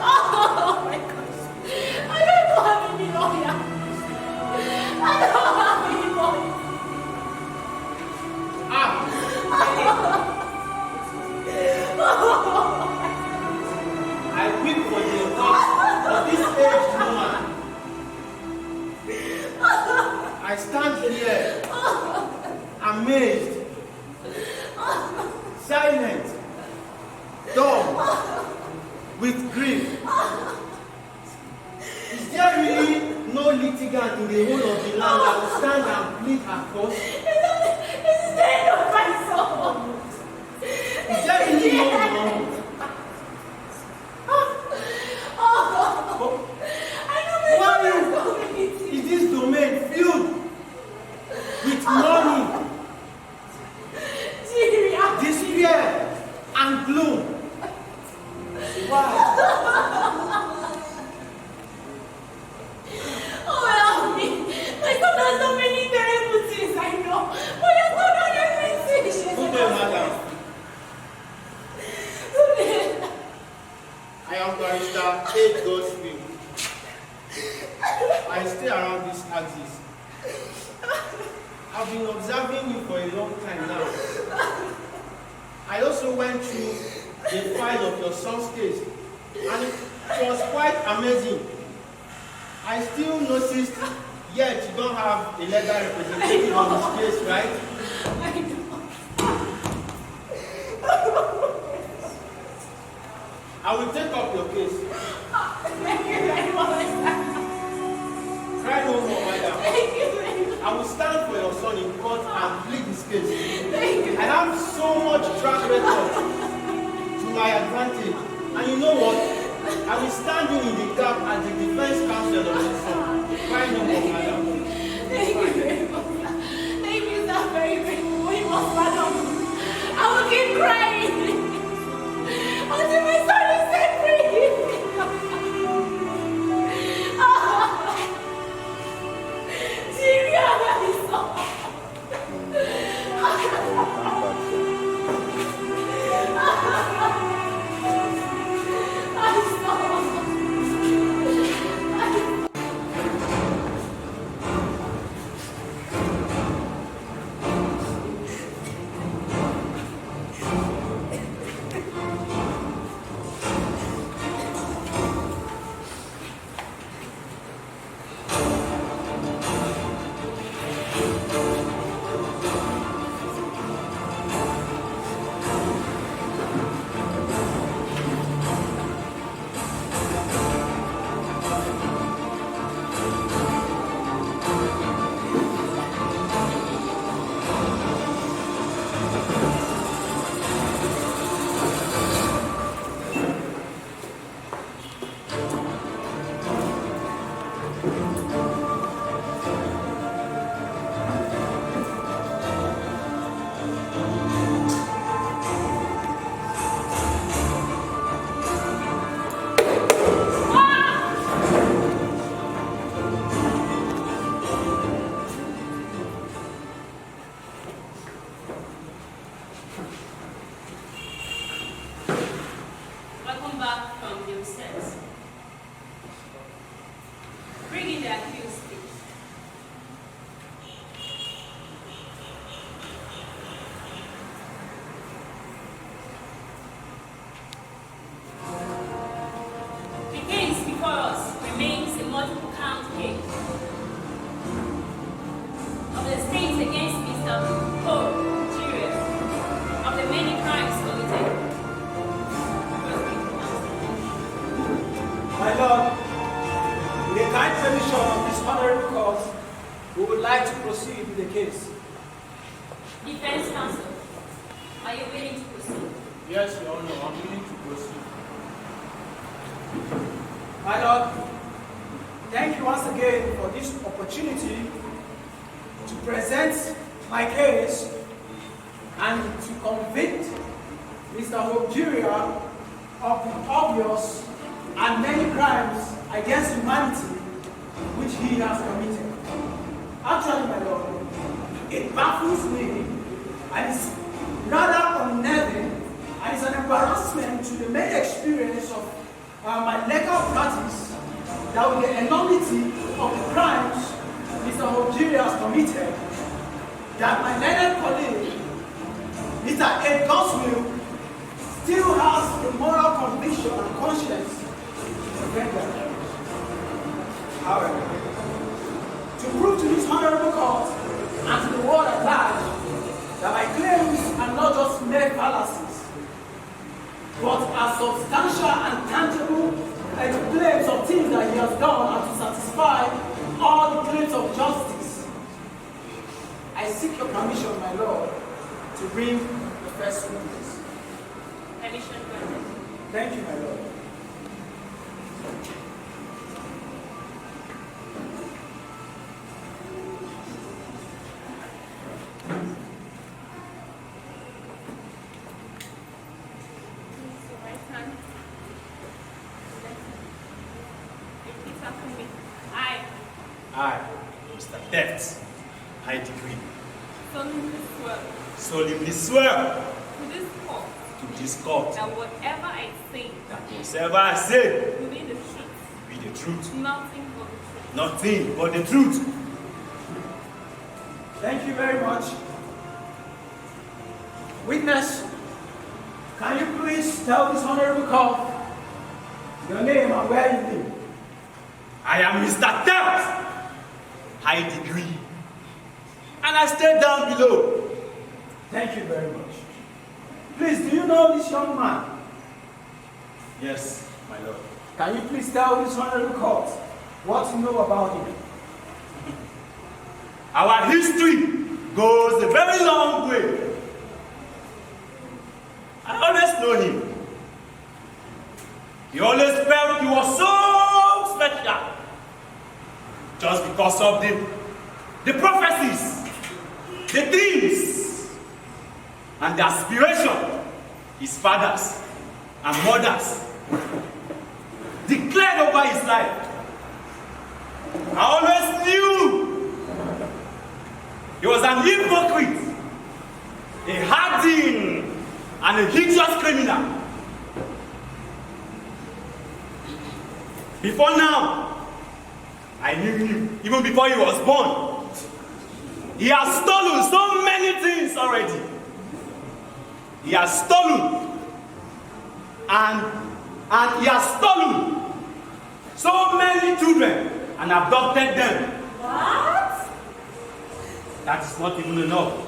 Oh my gosh. I don't have any lawyer. I don't have any lawyer. I weep for the loss of this aged woman. I stand here, amazed, silent, dumb, with grief. Is there really no litigant in the whole of the land that will stand and plead her cause? It's the end of my soul. Is there really no law? Why is this domain filled with mourning, despair, and gloom? Why? Oh, help me. My son has so many terrible things, I know. But you're not on everything. Good day, madam. I am Barrister Hope Geria. I stay around this axis. I've been observing you for a long time now. I also went through the file of your son's case, and it was quite amazing. I still noticed, yet you don't have a legal representative on this case, right? I know. I will take up your case. Thank you very much. Cry no more, madam. Thank you very much. I will stand for your son in court and plead his case. Thank you. I have so much track record to my advantage. And you know what? I will stand in the gap as the defense counsel of your son. Cry no more, madam. Thank you very much. Thank you, sir, very, very much, madam. I will keep crying until my son is set free. Geria, my son. Hope Geria of the many crimes committed. My Lord, with the kind permission of this honorable court, we would like to proceed with the case. Defense counsel, are you willing to proceed? Yes, Your Honor, I'm willing to proceed. My Lord, thank you once again for this opportunity to present my case and to convict Mr. Hope Geria of the obvious and many crimes against humanity which he has committed. Actually, my Lord, it baffles me and is rather unnerving and is an embarrassment to the main experience of my legal practice, that with the enormity of the crimes Mr. Hope Geria has committed, that my learned colleague, Mr. Ed Goswill, still has the moral conviction and conscience to defend their case. However, to prove to this honorable court and to the world at large that my claims are not just mere fallacies, but are substantial and tangible claims of things that he has done and to satisfy all the claims of justice, I seek your permission, my Lord, to bring the first witness. Permission granted. Thank you, my Lord. I, Mr. Theft, I decree, solemnly swear to this court that whatever I say that whatever I say will be the truth, be the truth, nothing but the truth. nothing but the truth. Thank you very much. Witness, can you please tell this honorable court your name and where you live? I am Mr. Theft. I decree. And I stay down below. Thank you very much. Please, do you know this young man? Yes, my lord. Can you please tell this honorable court what you know about him? Our history goes a very long way. I always know him. He always felt he was so special. Just because of the prophecies, the dreams, and the aspiration his fathers and mothers declared over his life. I always knew he was an hypocrite, a hardened and a hideous criminal. Before now, I knew him even before he was born. He has stolen so many things already. He has stolen and he has stolen so many children and abducted them. What? That is not even enough.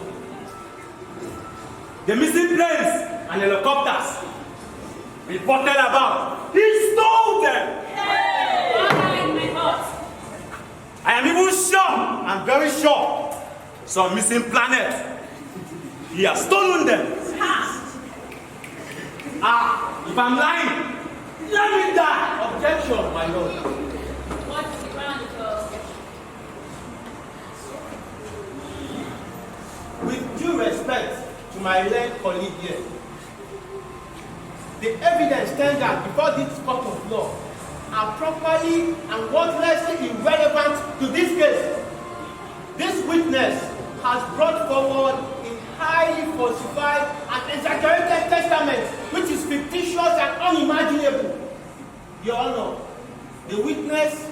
The missing planes and helicopters reported about, he stole them. I am even sure, I'm very sure, some missing planets, he has stolen them. If I'm lying, let me die. Objection, my lord. What's the ground of With due respect to my learned colleague here, the evidence tendered before this court of law are properly and worthlessly irrelevant to this case. This witness has brought forward a highly falsified and exaggerated testament which is fictitious and unimaginable. Your Honor, the witness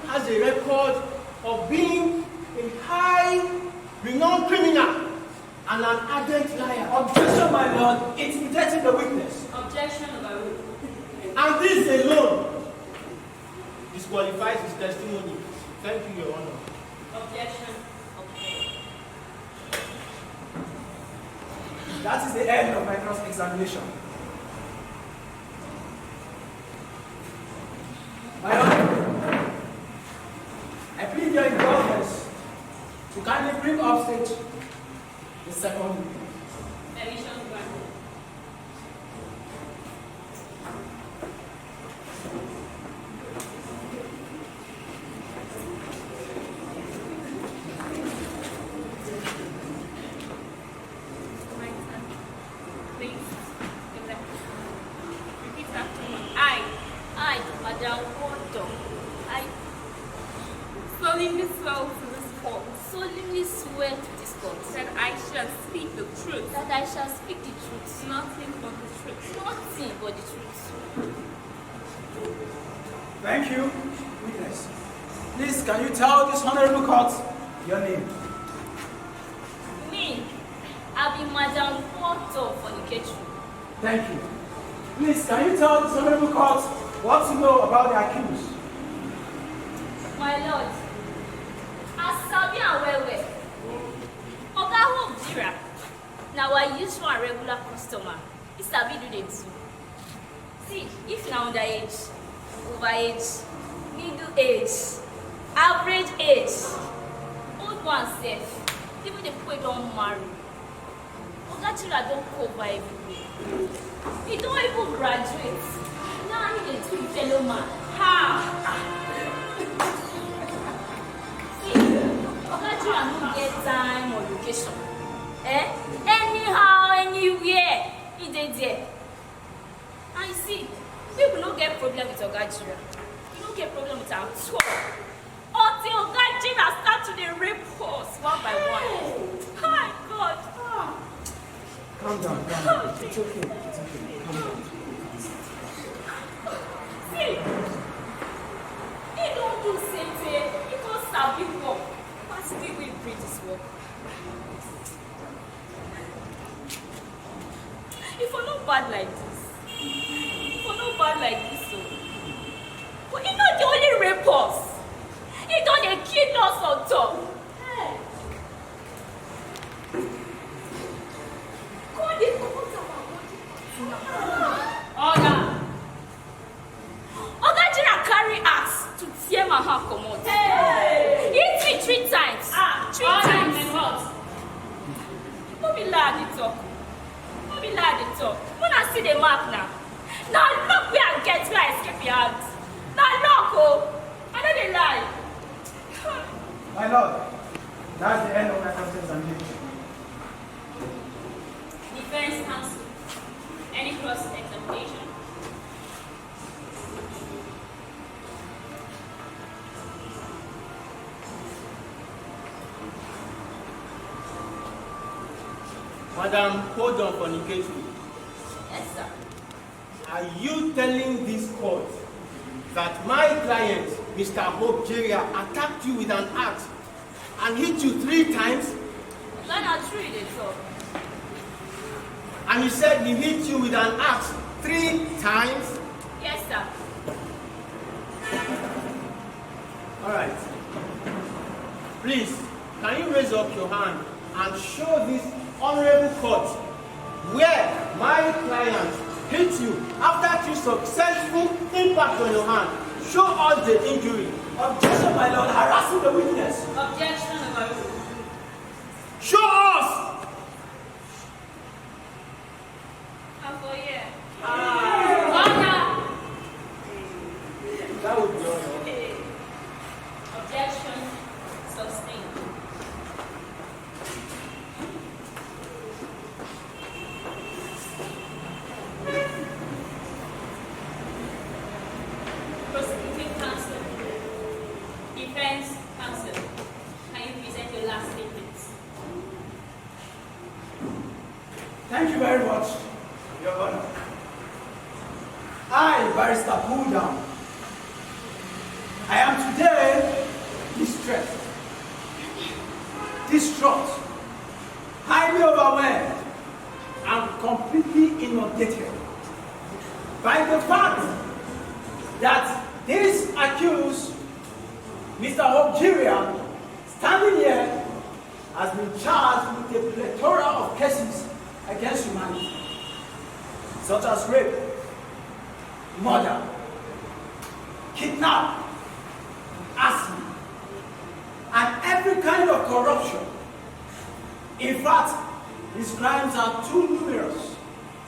has a record of being a high, renowned criminal and an ardent liar. Objection, my lord, intimidating the witness. objection overruled? And this alone disqualifies his testimony. Thank you, Your Honor. Objection upheld. That is the end of my cross-examination. My Honor, I plead your indulgence to kindly bring upstage the second witness. Permission granted. Right hand. Please. Your left. Repeat after me. I, Madam Otto, I solemnly swear to this court solemnly swear to this God. That I shall speak the truth. That I shall speak the truth. Nothing but the truth. Nothing but the truth. Thank you, witness. Please, can you tell this honorable court your name? Me, I'll be Madam Court of Fornication. Thank you. Please, can you tell this honorable court what you know about the accused? My lord, as Sabi and Wewe, Oga Hope Geria, now I use for a regular customer. It's Sabi do they too. See, if now underage, overage, middle age, average age, old one safe, even the poor don't marry. Oga Geria don't cover everywhere. He don't even graduate. Now he dey do fellow man. Ha! Oga Geria no get time or location. Anyhow, anywhere, he dey there. And you see, people no get problem with Oga Geria. You no get problem with am at all. Until Oga Geria start to dey rape us one by one. My God. Calm down, calm down. It's okay, it's okay. Calm down. See, he don't do same thing. He don't sabi work. But still will bring this work. If we're not bad like this, so. But he not the only rape us. He don't dey kill us on top. Hey. God, they come Oga. Oga Geria carry axe to tear my hand comot. Hey. Hit me 3 times. Three times. No be lie dey talk. No be lie dey talk. Una see the mark now. Now look where I get where I escape your hands. Now look, oh. I know they lie. My lord, that's the end of my cross-examination. Defense counsel. Any cross-examination? Madam, hold on fornication. Yes, sir. Are you telling this court that my client, Mr. Hope Geria, attacked you with an axe and hit you 3 times? That's not true, they talk. And you said he hit you with an axe 3 times? Yes, sir. All right. Please, can you raise up your hand and show this honorable court where my client hit you after 2 successful impacts on your hand? Show us the injury. Objection, my lord, harassing the witness. Objection overruled. Show us! I'm for here. Order. That would be all. Objection sustained. Prosecuting counsel. Defense counsel. Can you present your last statements? Thank you very much, Your Honor. I, Barrister Pull Down, I am today distressed, distraught, highly overwhelmed, and completely inundated by the fact that this accused, Mr. Hope Geria, standing here, has been charged with a plethora of cases against humanity, such as rape, murder, kidnap, arson, and every kind of corruption. In fact, his crimes are too numerous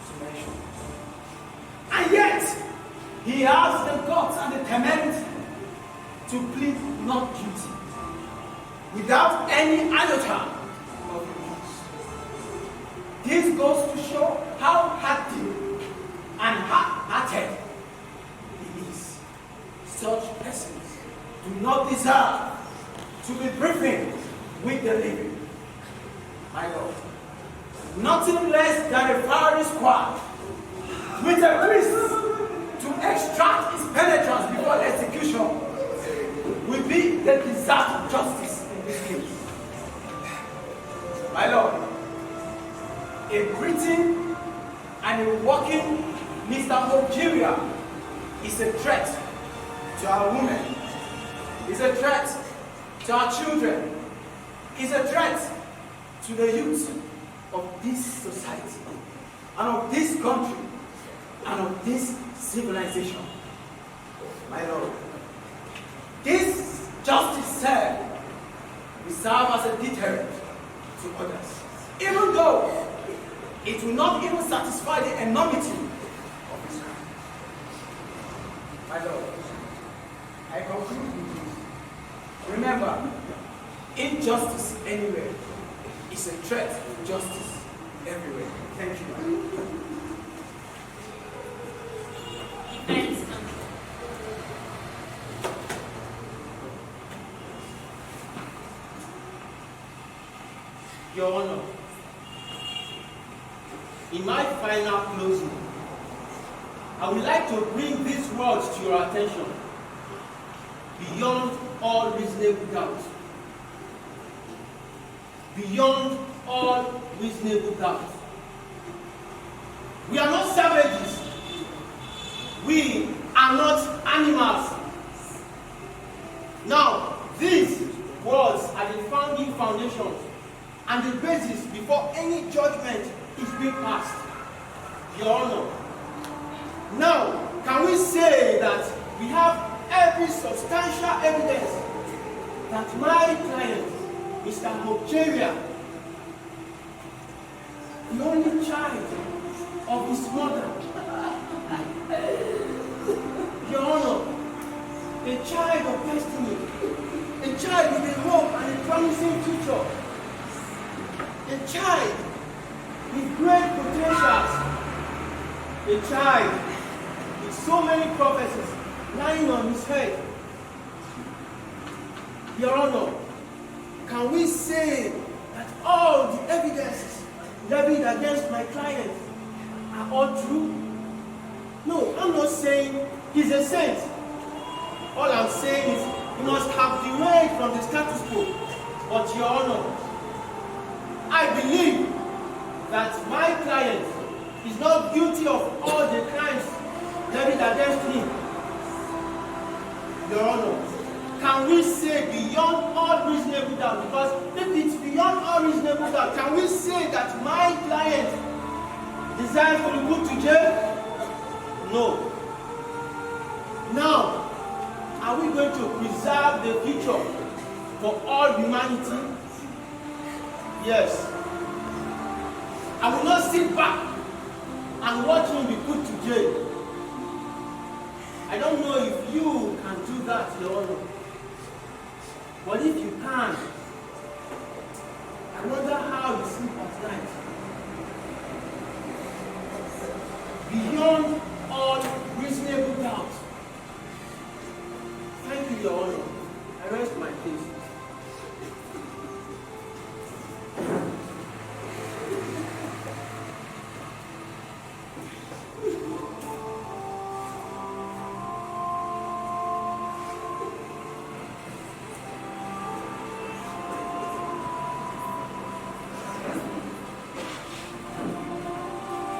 to mention. And yet, he has the guts and the temerity to plead not guilty without any iota of remorse. This goes to show how hardy and hard-hearted he is. Such persons do not deserve to be briefing with the living. My Lord, nothing less than a firing squad with a priest to extract his penetrance before execution will be the deserved justice in this case. My Lord, a breathing and a walking Mr. Hope Geria is a threat to our women, is a threat to our children, is a threat to the youth of this society and of this country and of this civilization. My Lord, this justice served will serve as a deterrent to others, even though it will not even satisfy the enormity of his crime. My Lord, I conclude with this. Remember, injustice anywhere is a threat to justice everywhere. Thank you. Defense. Your Honor, in my final closing, I would like to bring these words to your attention. Beyond all reasonable doubt. Beyond all reasonable doubt. We are not savages. We are not animals. Now, these words are the founding foundations and the basis before any judgment is being passed. Your Honor. Now, can we say that we have every substantial evidence that my client, Mr. Hope Geria, the only child of his mother, Your Honor, a child of destiny, a child with a hope and a promising future, a child with great potentials, a child with so many prophecies lying on his head. Your Honor, can we say that all the evidences levied against my client are all true? No, I'm not saying he's a saint. All I'm saying is he must have derailed from the status quo. But Your Honor, I believe that my client is not guilty of all the crimes levied against him. Your Honor, can we say beyond all reasonable doubt, because if it's beyond all reasonable doubt, can we say that my client deserves to be put to jail? No. Now, are we going to preserve the future for all humanity? Yes. I will not sit back and watch him be put to jail. I don't know if you can do that, Your Honor. But if you can, I wonder how you sleep at night. Beyond all reasonable doubt. Thank you, Your Honor. I rest my case.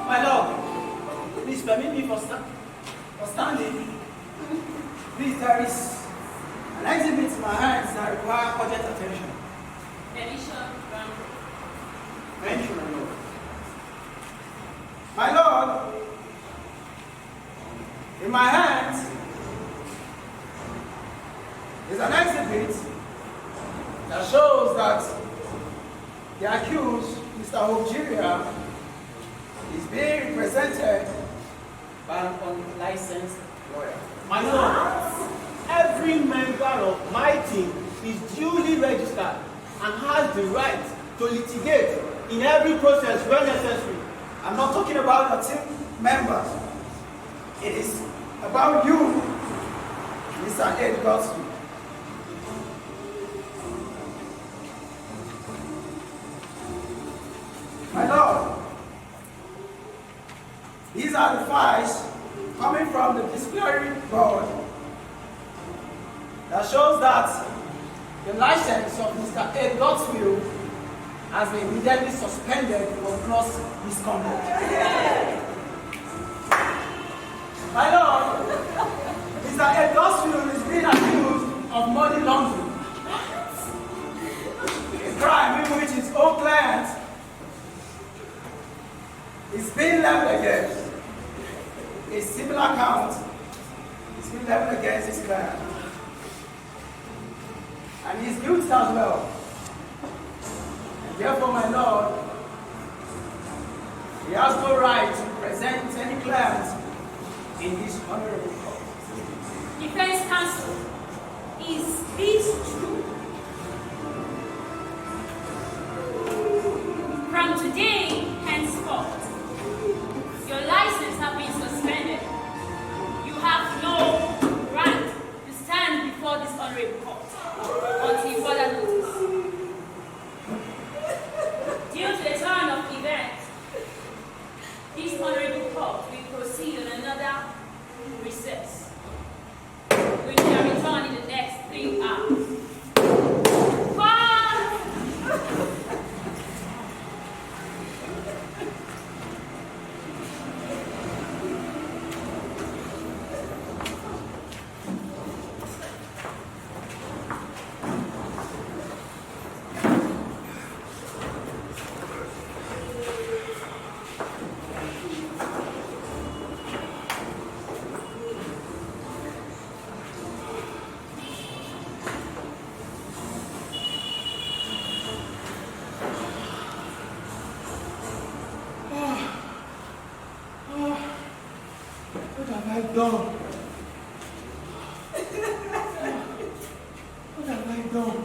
My Lord, please permit me for standing. Please, there is an exhibit in my hands that require urgent attention. Permission granted. Thank you, my Lord. My Lord, in my hands is an exhibit that shows that the accused, Mr. Hope Geria, is being represented by an unlicensed lawyer. My Lord, every member of my team is duly registered and has the right to litigate in every process where necessary. I'm not talking about your team members. It is about you, Mr. Ed Godson. These are the files coming from the disciplinary board that shows that the license of Mr. A. Dotsfield has been immediately suspended for gross misconduct. My Lord, Mr. A. Dotsfield is being accused of money laundering, a crime in which his own client is being leveled against. A similar count is being leveled against his client. And he is guilty as well. And therefore, my Lord, he has no right to present any client in this honorable court. Defense counsel, is this true? From today henceforth, your license has been suspended. You have no right to stand before this honorable court until further notice. Due to the turn of events, this honorable court will proceed on another recess. We shall return in the next 3 hours. What have I done? What have I done?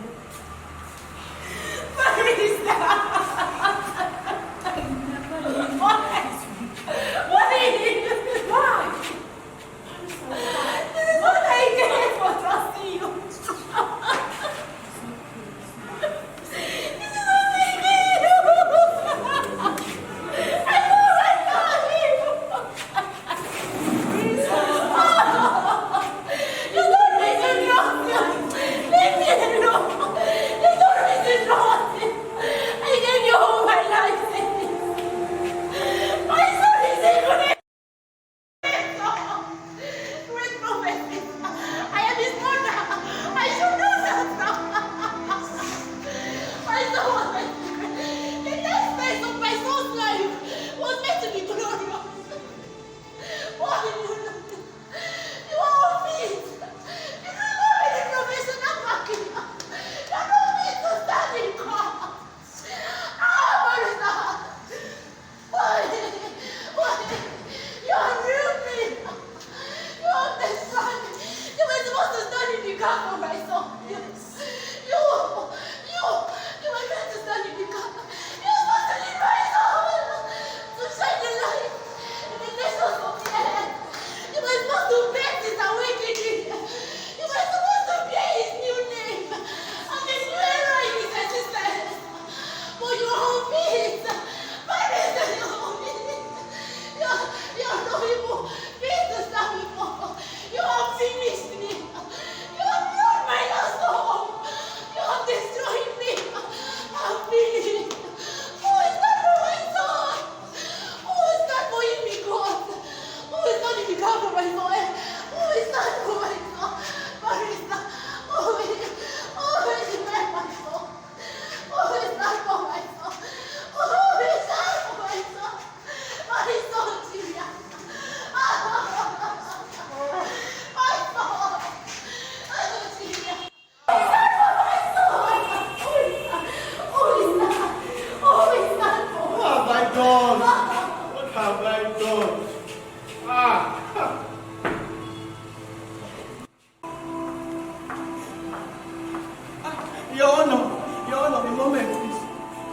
Your Honor, a moment, please.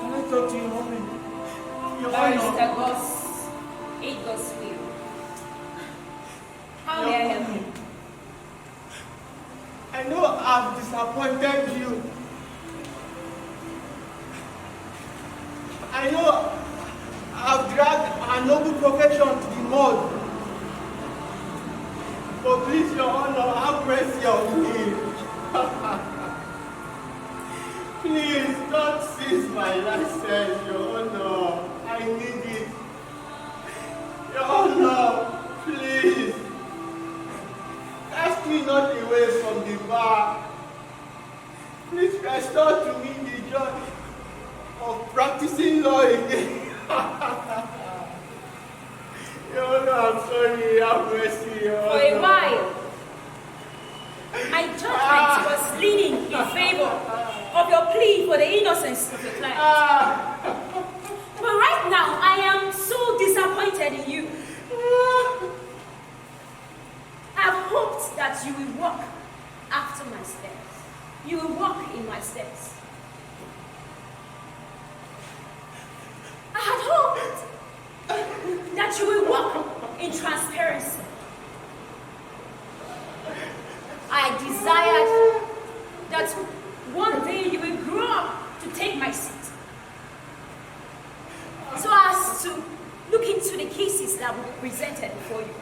Can I talk to you a moment? Your Barrister Honor. Gosfield. How may I help you? I know I've disappointed you. I know I've dragged and noble profession to the mud. But please, Your Honor, have mercy on me. Please, don't seize my license, Your Honor. I need it. Your Honor, please. Cast me not away from the bar. Please restore to me the joy of practicing law again. Your Honor, I'm sorry, have mercy, Your Honor. For a while, my judgment was leaning in favor of your plea for the innocence of your client. But right now, I am so disappointed in you. I have hoped that you will walk after my steps. You will walk in my steps. I had hoped that you will walk in transparency. I desired that one day you will grow up to take my seat, so as to look into the cases that will be presented before you.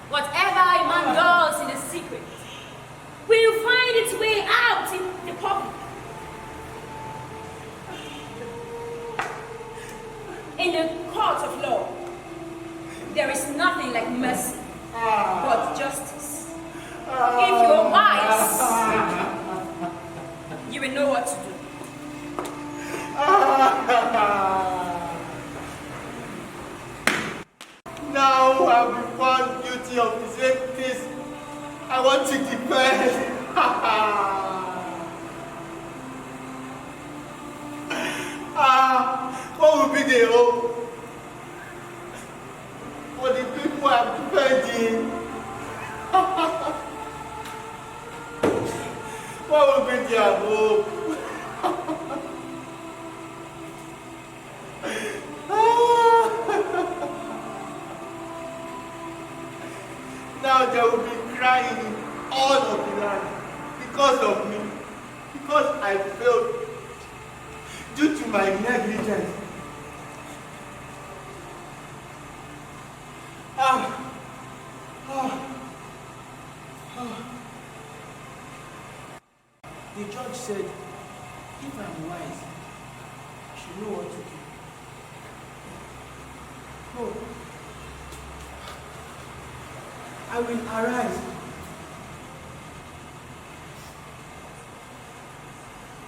Whatever a man does in the secret will find its way out in the public. In the court of law, there is nothing like mercy but justice. If you're wise, you will know what to do. Now I've been found guilty of the same case I want to defend. What will be the hope for the people I'm defending? What will be their hope? Now there will be crying in all of the land because of me, because I failed due to my negligence. The judge said, if I'm wise, I should know what to do. No. I will arise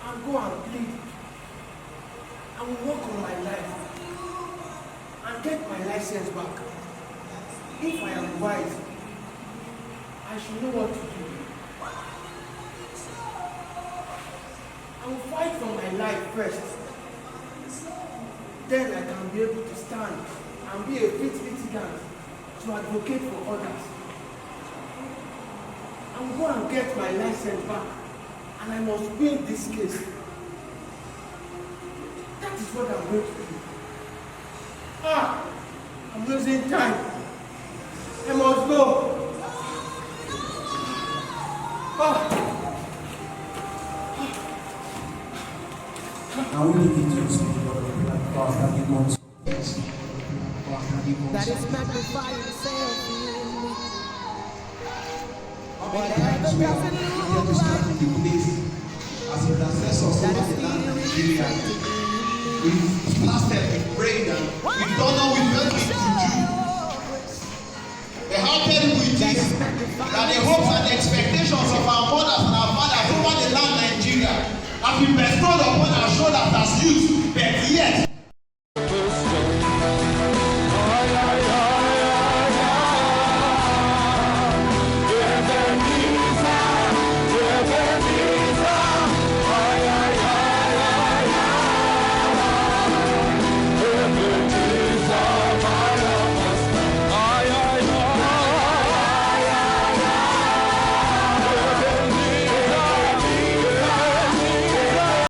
and go and plead. I will work on my life and get my license back. If I am wise, I should know what to do. I will fight for my life first. Then I can be able to stand and be a fit litigant to advocate for others. I will go and get my license back, and I must win this case. That is what I'm going to do. I'm losing time. I must go. Now we need to speak about that is magnify yourself in me. Whatever doesn't look like as intercessors over the land of Nigeria, we've fasted, we've prayed, and we've done all we've done to do. But how terrible it is that the hopes and expectations of our mothers and our fathers over the land of Nigeria have been bestowed upon